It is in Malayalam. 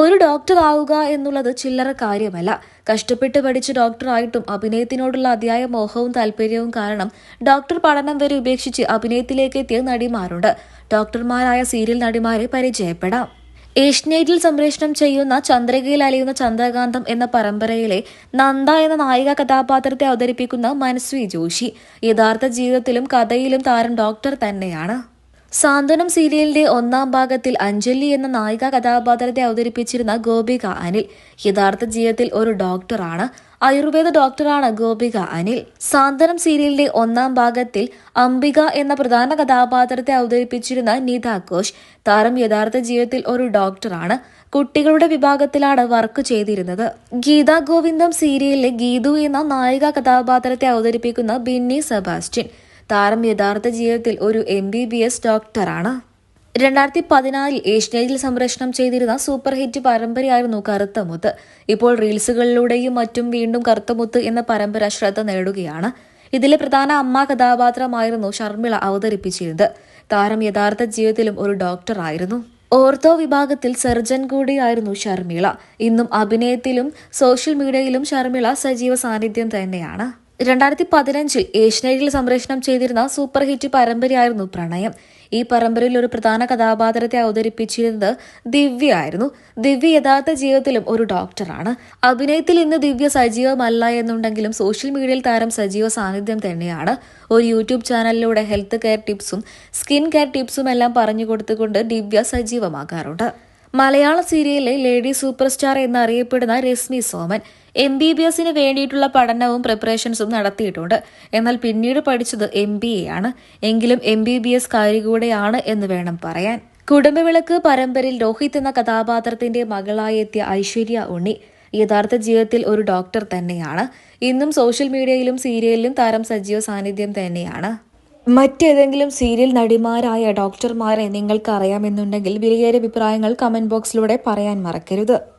ഒരു ഡോക്ടർ ആവുക എന്നുള്ളത് ചില്ലറ കാര്യമല്ല. കഷ്ടപ്പെട്ട് പഠിച്ച് ഡോക്ടറായിട്ടും അഭിനയത്തിനോടുള്ള അതിയായ മോഹവും താല്പര്യവും കാരണം ഡോക്ടർ പഠനം വരെ ഉപേക്ഷിച്ച് അഭിനയത്തിലേക്ക് എത്തിയ നടിമാരുണ്ട്. ഡോക്ടർമാരായ സീരിയൽ നടിമാരെ പരിചയപ്പെടാം. ഏഷ്യനെറ്റിൽ സംപ്രേഷണം ചെയ്യുന്ന ചന്ദ്രികയിൽ അലിയുന്ന ചന്ദ്രകാന്തം എന്ന പരമ്പരയിലെ നന്ദ എന്ന നായിക കഥാപാത്രത്തെ അവതരിപ്പിക്കുന്ന മനസ്വി ജോഷി. യഥാർത്ഥ ജീവിതത്തിലും കഥയിലും താരം ഡോക്ടർ തന്നെയാണ്. സാന്ത്വനം സീരിയലിന്റെ ഒന്നാം ഭാഗത്തിൽ അഞ്ജലി എന്ന നായിക കഥാപാത്രത്തെ അവതരിപ്പിച്ചിരുന്ന ഗോപിക അനിൽ യഥാർത്ഥ ജീവിതത്തിൽ ഒരു ഡോക്ടറാണ്. ആയുർവേദ ഡോക്ടറാണ് ഗോപിക അനിൽ. സാന്ത്വനം സീരിയലിന്റെ ഒന്നാം ഭാഗത്തിൽ അംബിക എന്ന പ്രധാന കഥാപാത്രത്തെ അവതരിപ്പിച്ചിരുന്ന നിത ഘോഷ് താരം യഥാർത്ഥ ജീവിതത്തിൽ ഒരു ഡോക്ടറാണ്. കുട്ടികളുടെ വിഭാഗത്തിലാണ് വർക്ക് ചെയ്തിരുന്നത്. ഗീതാ ഗോവിന്ദം സീരിയലിലെ ഗീതു എന്ന നായിക കഥാപാത്രത്തെ അവതരിപ്പിക്കുന്ന ബിന്നി സെബാസ്റ്റ്യൻ താരം യഥാർത്ഥ ജീവിതത്തിൽ ഒരു MBBS ഡോക്ടറാണ്. 2014 ഏഷ്യനെറ്റിൽ സംപ്രേഷണം ചെയ്തിരുന്ന സൂപ്പർ ഹിറ്റ് പരമ്പരയായിരുന്നു കറുത്തമുത്ത്. ഇപ്പോൾ റീൽസുകളിലൂടെയും മറ്റും വീണ്ടും കറുത്തമുത്ത് എന്ന പരമ്പര ശ്രദ്ധ നേടുകയാണ്. ഇതിലെ പ്രധാന അമ്മ കഥാപാത്രമായിരുന്നു ഷർമിള അവതരിപ്പിച്ചിരുന്നത്. താരം യഥാർത്ഥ ജീവിതത്തിലും ഒരു ഡോക്ടറായിരുന്നു. ഓർത്തോ വിഭാഗത്തിൽ സർജൻ കൂടിയായിരുന്നു ഷർമിള. ഇന്നും അഭിനയത്തിലും സോഷ്യൽ മീഡിയയിലും ഷർമിള സജീവ സാന്നിധ്യം തന്നെയാണ്. 2015 ഏഷ്യനെറ്റിൽ സംപ്രേഷണം ചെയ്തിരുന്ന സൂപ്പർ ഹിറ്റ് പരമ്പരയായിരുന്നു പ്രണയം. ഈ പരമ്പരയിൽ ഒരു പ്രധാന കഥാപാത്രത്തെ അവതരിപ്പിച്ചിരുന്നത് ദിവ്യ ആയിരുന്നു. ദിവ്യ യഥാർത്ഥ ജീവിതത്തിലും ഒരു ഡോക്ടറാണ്. അഭിനയത്തിൽ ഇന്ന് ദിവ്യ സജീവമല്ല എന്നുണ്ടെങ്കിലും സോഷ്യൽ മീഡിയയിൽ താരം സജീവ സാന്നിധ്യം തന്നെയാണ്. ഒരു യൂട്യൂബ് ചാനലിലൂടെ ഹെൽത്ത് കെയർ ടിപ്സും സ്കിൻ കെയർ ടിപ്സും എല്ലാം പറഞ്ഞു കൊടുത്തുകൊണ്ട് ദിവ്യ സജീവമാകാറുണ്ട്. മലയാള സീരിയലിലെ ലേഡി സൂപ്പർ സ്റ്റാർ എന്നറിയപ്പെടുന്ന രശ്മി സോമൻ MBBSന് വേണ്ടിയിട്ടുള്ള പഠനവും പ്രിപ്പറേഷൻസും നടത്തിയിട്ടുണ്ട്. എന്നാൽ പിന്നീട് പഠിച്ചത് MBA ആണ്. എങ്കിലും MBBS കൂടെയാണ് എന്ന് വേണം പറയാൻ. കുടുംബവിളക്ക് പരമ്പരയിൽ രോഹിത് എന്ന കഥാപാത്രത്തിന്റെ മകളായി എത്തിയ ഐശ്വര്യ ഉണ്ണി യഥാർത്ഥ ജീവിതത്തിൽ ഒരു ഡോക്ടർ തന്നെയാണ്. ഇന്നും സോഷ്യൽ മീഡിയയിലും സീരിയലിലും താരം സജീവ സാന്നിധ്യം തന്നെയാണ്. മറ്റേതെങ്കിലും സീരിയൽ നടിമാരായ ഡോക്ടർമാരെ നിങ്ങൾക്ക് അറിയാമെന്നുണ്ടെങ്കിൽ വിലയേറിയ അഭിപ്രായങ്ങൾ കമന്റ് ബോക്സിലൂടെ പറയാൻ മറക്കരുത്.